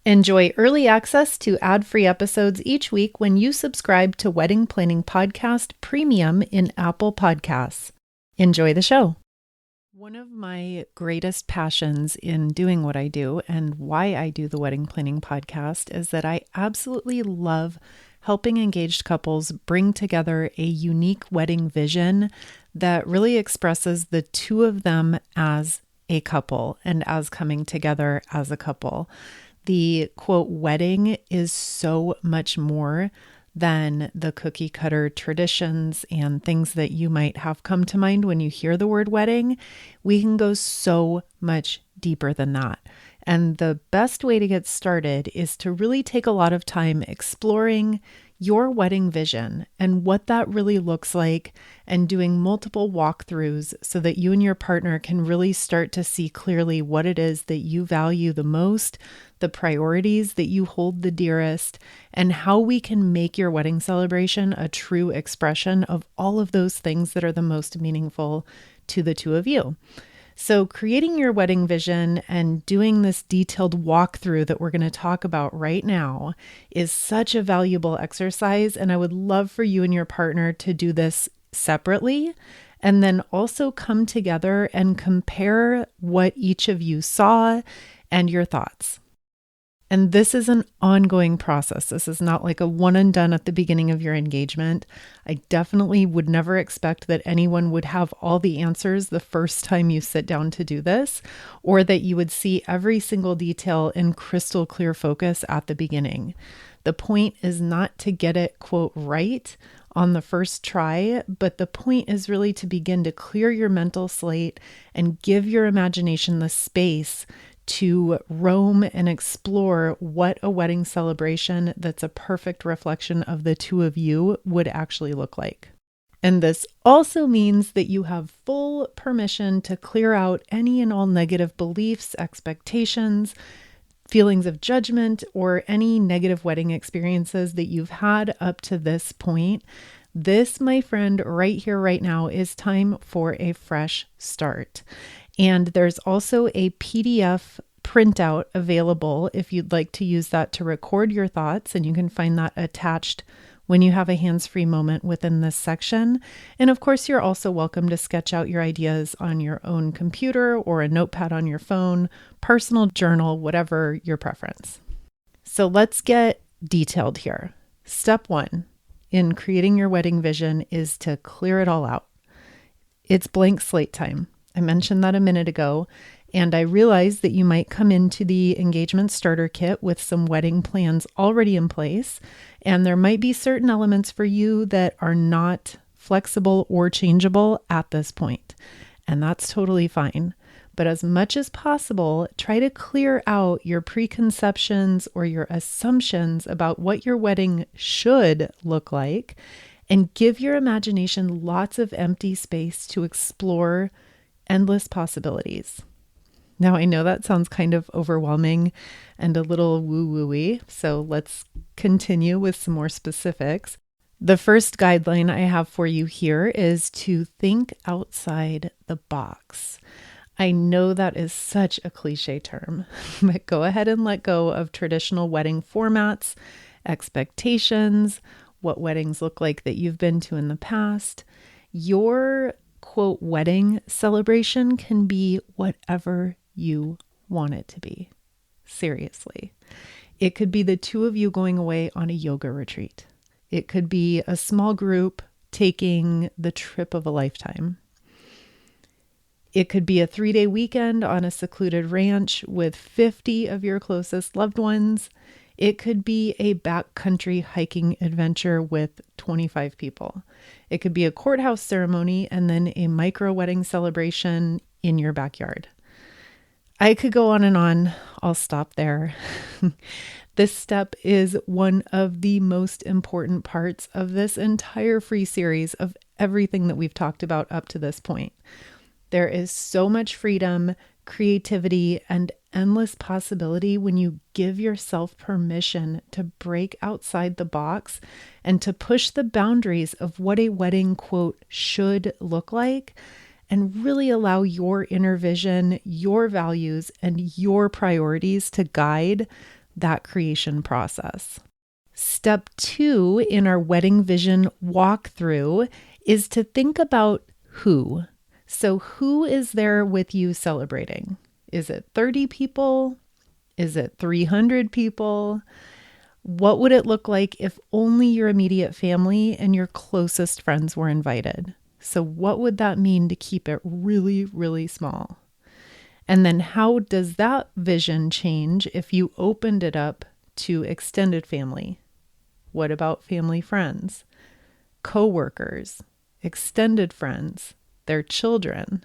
Enjoy early access to ad-free episodes each week when you subscribe to Wedding Planning Podcast Premium in Apple Podcasts. Enjoy the show. One of my greatest passions in doing what I do and why I do the Wedding Planning Podcast is that I absolutely love helping engaged couples bring together a unique wedding vision that really expresses the two of them as a couple and as coming together as a couple. The quote wedding is so much more than the cookie cutter traditions and things that you might have come to mind when you hear the word wedding. We can go so much deeper than that. And the best way to get started is to really take a lot of time exploring your wedding vision and what that really looks like, and doing multiple walkthroughs so that you and your partner can really start to see clearly what it is that you value the most, the priorities that you hold the dearest, and how we can make your wedding celebration a true expression of all of those things that are the most meaningful to the two of you. So creating your wedding vision and doing this detailed walkthrough that we're going to talk about right now is such a valuable exercise. And I would love for you and your partner to do this separately, and then also come together and compare what each of you saw and your thoughts. And this is an ongoing process. This is not like a one and done at the beginning of your engagement. I definitely would never expect that anyone would have all the answers the first time you sit down to do this, or that you would see every single detail in crystal clear focus at the beginning. The point is not to get it, quote, right on the first try, but the point is really to begin to clear your mental slate and give your imagination the space to roam and explore what a wedding celebration that's a perfect reflection of the two of you would actually look like. And this also means that you have full permission to clear out any and all negative beliefs, expectations, feelings of judgment, or any negative wedding experiences that you've had up to this point. This, my friend, right here, right now, is time for a fresh start. And there's also a PDF printout available if you'd like to use that to record your thoughts, and you can find that attached when you have a hands-free moment within this section. And of course, you're also welcome to sketch out your ideas on your own computer or a notepad on your phone, personal journal, whatever your preference. So let's get detailed here. Step 1 in creating your wedding vision is to clear it all out. It's blank slate time. I mentioned that a minute ago, and I realized that you might come into the engagement starter kit with some wedding plans already in place, and there might be certain elements for you that are not flexible or changeable at this point, and that's totally fine. But as much as possible, try to clear out your preconceptions or your assumptions about what your wedding should look like, and give your imagination lots of empty space to explore endless possibilities. Now, I know that sounds kind of overwhelming and a little woo-woo-y, so let's continue with some more specifics. The first guideline I have for you here is to think outside the box. I know that is such a cliche term, but go ahead and let go of traditional wedding formats, expectations, what weddings look like that you've been to in the past. Your quote wedding celebration can be whatever you want it to be. Seriously. It could be the two of you going away on a yoga retreat. It could be a small group taking the trip of a lifetime. It could be a 3-day weekend on a secluded ranch with 50 of your closest loved ones. It could be a backcountry hiking adventure with 25 people. It could be a courthouse ceremony and then a micro wedding celebration in your backyard. I could go on and on. I'll stop there. This step is one of the most important parts of this entire free series of everything that we've talked about up to this point. There is so much freedom, creativity, and endless possibility when you give yourself permission to break outside the box and to push the boundaries of what a wedding, quote, should look like, and really allow your inner vision, your values, and your priorities to guide that creation process. Step 2 in our wedding vision walkthrough is to think about who. So who is there with you celebrating? Is it 30 people? Is it 300 people? What would it look like if only your immediate family and your closest friends were invited? So what would that mean to keep it really, really small? And then how does that vision change if you opened it up to extended family? What about family friends, coworkers, extended friends, their children?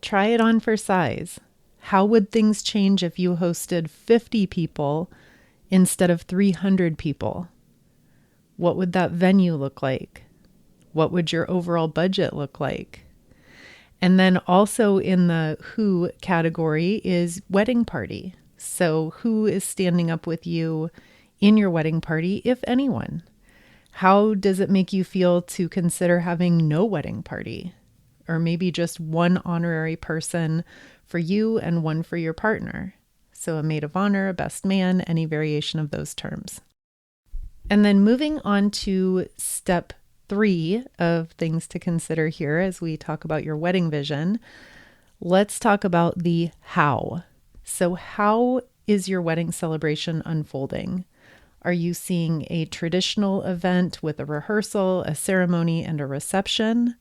Try it on for size. How would things change if you hosted 50 people instead of 300 people? What would that venue look like? What would your overall budget look like? And then also in the who category is wedding party. So who is standing up with you in your wedding party, if anyone? How does it make you feel to consider having no wedding party? Or maybe just one honorary person for you and one for your partner. So a maid of honor, a best man, any variation of those terms. And then moving on to step 3 of things to consider here as we talk about your wedding vision, let's talk about the how. So how is your wedding celebration unfolding? Are you seeing a traditional event with a rehearsal, a ceremony, and a reception?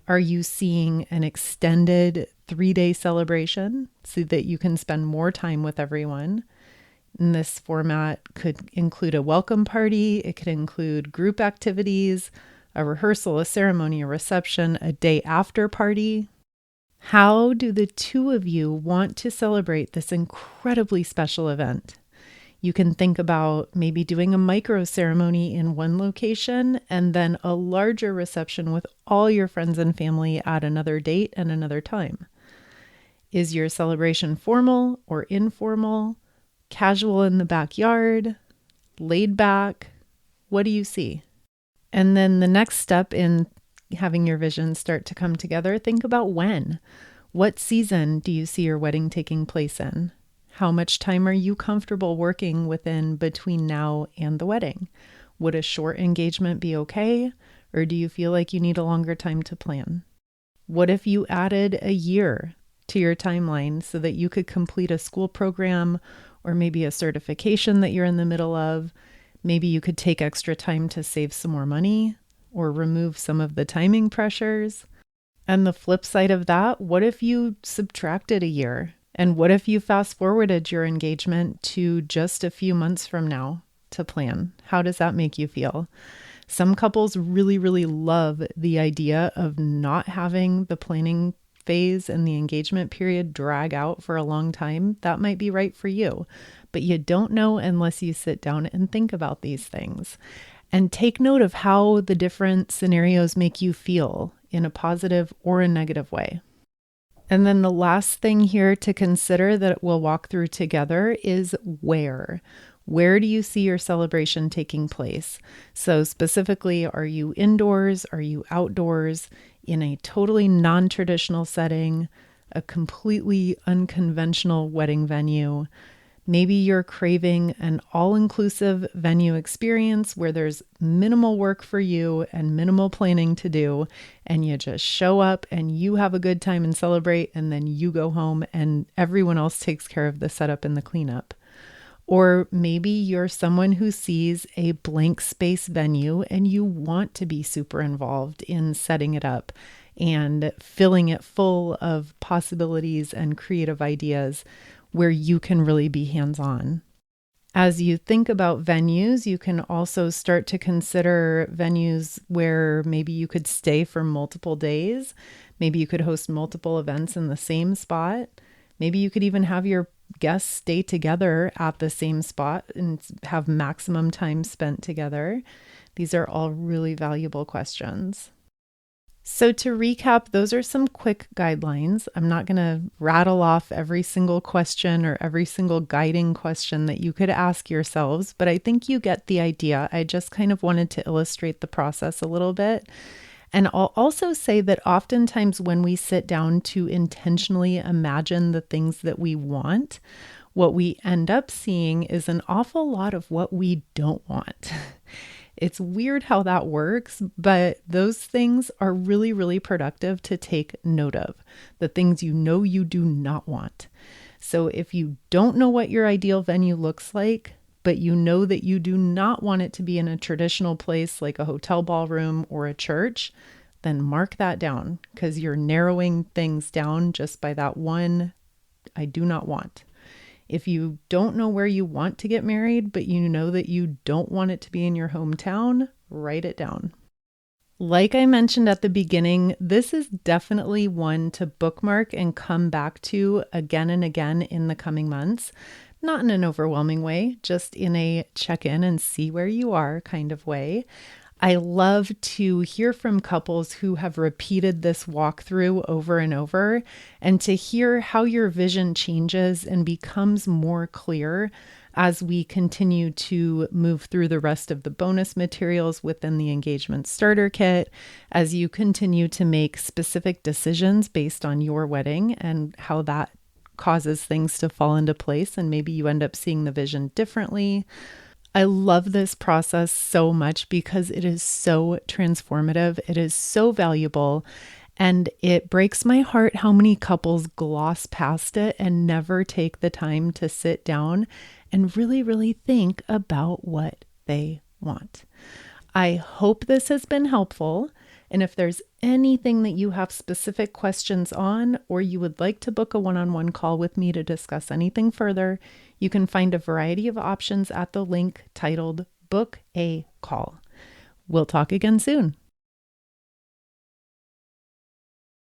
Are you seeing an extended 3-day celebration so that you can spend more time with everyone? And this format could include a welcome party. It could include group activities, a rehearsal, a ceremony, a reception, a day after party. How do the two of you want to celebrate this incredibly special event? You can think about maybe doing a micro ceremony in one location and then a larger reception with all your friends and family at another date and another time. Is your celebration formal or informal? Casual in the backyard? Laid back? What do you see? And then the next step in having your vision start to come together, think about when. What season do you see your wedding taking place in? How much time are you comfortable working within between now and the wedding? Would a short engagement be okay? Or do you feel like you need a longer time to plan? What if you added a year to your timeline so that you could complete a school program or maybe a certification that you're in the middle of? Maybe you could take extra time to save some more money or remove some of the timing pressures. And the flip side of that, what if you subtracted a year? And what if you fast forwarded your engagement to just a few months from now to plan? How does that make you feel? Some couples really, really love the idea of not having the planning phase and the engagement period drag out for a long time. That might be right for you, but you don't know unless you sit down and think about these things. And take note of how the different scenarios make you feel in a positive or a negative way. And then the last thing here to consider that we'll walk through together is where. Where do you see your celebration taking place? So specifically, are you indoors? Are you outdoors? In a totally non-traditional setting? A completely unconventional wedding venue? Maybe you're craving an all-inclusive venue experience where there's minimal work for you and minimal planning to do, and you just show up and you have a good time and celebrate, and then you go home and everyone else takes care of the setup and the cleanup. Or maybe you're someone who sees a blank space venue and you want to be super involved in setting it up and filling it full of possibilities and creative ideas where you can really be hands-on. As you think about venues, you can also start to consider venues where maybe you could stay for multiple days. Maybe you could host multiple events in the same spot. Maybe you could even have your guests stay together at the same spot and have maximum time spent together. These are all really valuable questions. So to recap, those are some quick guidelines. I'm not going to rattle off every single question or every single guiding question that you could ask yourselves, but I think you get the idea. I just kind of wanted to illustrate the process a little bit. And I'll also say that oftentimes when we sit down to intentionally imagine the things that we want, what we end up seeing is an awful lot of what we don't want. It's weird how that works, but those things are really, really productive to take note of, the things you know you do not want. So if you don't know what your ideal venue looks like, but you know that you do not want it to be in a traditional place like a hotel ballroom or a church, then mark that down, because you're narrowing things down just by that one I do not want. If you don't know where you want to get married, but you know that you don't want it to be in your hometown, write it down. Like I mentioned at the beginning, this is definitely one to bookmark and come back to again and again in the coming months. Not in an overwhelming way, just in a check-in and see where you are kind of way. I love to hear from couples who have repeated this walkthrough over and over, and to hear how your vision changes and becomes more clear as we continue to move through the rest of the bonus materials within the engagement starter kit, as you continue to make specific decisions based on your wedding and how that causes things to fall into place, and maybe you end up seeing the vision differently. I love this process so much because it is so transformative. It is so valuable. And it breaks my heart how many couples gloss past it and never take the time to sit down and really, really think about what they want. I hope this has been helpful. And if there's anything that you have specific questions on, or you would like to book a one-on-one call with me to discuss anything further, you can find a variety of options at the link titled Book a Call. We'll talk again soon.